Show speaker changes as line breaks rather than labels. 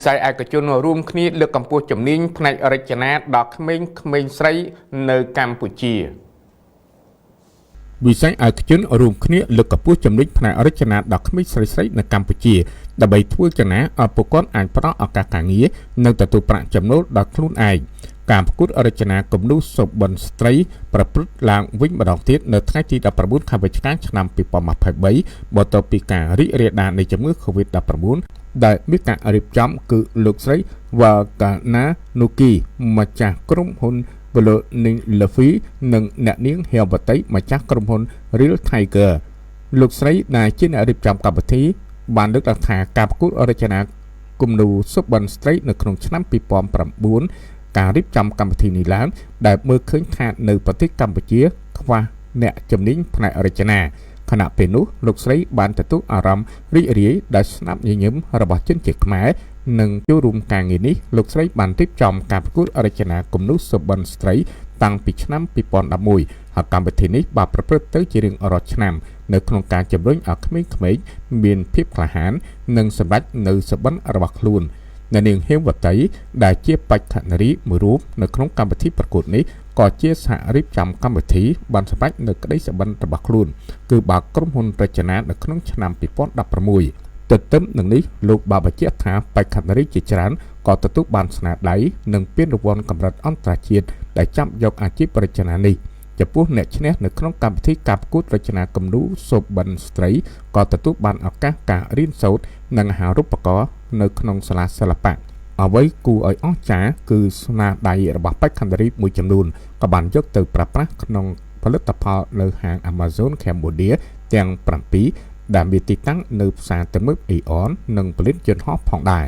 Sai ai có cho nó room khné lực cầm pua chấm nínផ្នែករចនាដល់ក្មេងស្រីនៅកម្ពុជាវិស័យឯកជនរួមគ្នាលើកកម្ពស់ចំណេញផ្នែករចនាដល់ក្មេងស្រីនៅកម្ពុជាដើម្បីធ្វើចនាឲ្យពួកគាត់អាចផ្ដល់ឱកាសការងារនិងទទួលប្រាក់ចំណូលដល់ខ្លួនឯងការប្រកួតរចនាគំនូរសុបិនស្ត្រីប្រព្រឹត្តឡើងវិញម្ដងទៀតនៅថ្ងៃទី19ខែវិច្ឆិកាឆ្នាំ2023បន្ទាប់ពីការរីករាលដាលនៃជំងឺ COVID-19 ដែលមានការរៀបចំគឺលោកស្រីវ៉ាកាណានូគីម្ចាស់ក្រុមហ៊ុន Boloning Luffy និងអ្នកនាងហេវតីម្ចាស់ក្រុមហ៊ុន Real Tiger លោកស្រីដែលជាអ្នករៀបចំកម្មវិធីបានលើកឡើងថាការប្រកួតរចនាគំនូរសុបិនស្ត្រីនៅក្នុងឆ្នាំ2009ការរៀបចំកម្មវិធីនេះឡើងដែលមើលឃើញថានៅប្រទេសកម្ពុជាខ្វះអ្នកជំនាញផ្នែករចនាខណៈពេលនោះលោកស្រីបានទទួលអារម្មណ៍រីករាយដែលស្នាប់ញញឹមរបស់ជនជាតិខ្មែរនិងចូលរួមការងារនេះលោកស្រីបានរៀបចំការប្រកួតរចនាគំនូរសុបិនស្ត្រីតាំងពីឆ្នាំ2011ហើយកម្មវិធីនេះបានប្រព្រឹត្តទៅជារៀងរាល់ឆ្នាំនៅក្នុងការជំរុញឲ្យក្មេងៗមានភាពក្លាហាននិងសម្រេចនៅសុបិនរបស់ខ្លួនអ្នកនាងហេវតីដែលជាបេក្ខនារីមួយរូបនៅក្នុងកម្មវិធីប្រកួតនេះក៏ជាសហរៀបចំកម្មវិធីបានសម្រេចនៅក្តីសុបិនរបស់ខ្លួនគឺបើកក្រុមហ៊ុនរចនានៅក្នុងឆ្នាំ2016ទន្ទឹមនឹងនេះលោកបានបញ្ជាក់ថាបេក្ខនារីជាច្រើនក៏ទទួលបានស្នាដៃនិងពានរង្វាន់កម្រិតអន្តរជាតិដែលចាប់យកអាជីពរចនានេះចំពោះអ្នកឈ្នះនៅក្នុងកម្មវិធីការប្រកួតរចនាគំនូរសុបិនស្ត្រីក៏ទទួលបានឱកាសការរៀនសូត្រនិងអាហារូបករណ៍នៅក្នុងសាលាសិល្បៈអ្វីគួរឲ្យអស្ចារ្យគឺស្នាដៃរបស់បេក្ខនារីមួយចំនួនក៏បានយកទៅប្រើប្រាស់ក្នុងផលិតផលនៅហាង Amazon Cambodia ទាំង7ដែលមានទីតាំងនៅផ្សារទំនើប Aeon និងផលិតយន្តហោះផងដែរ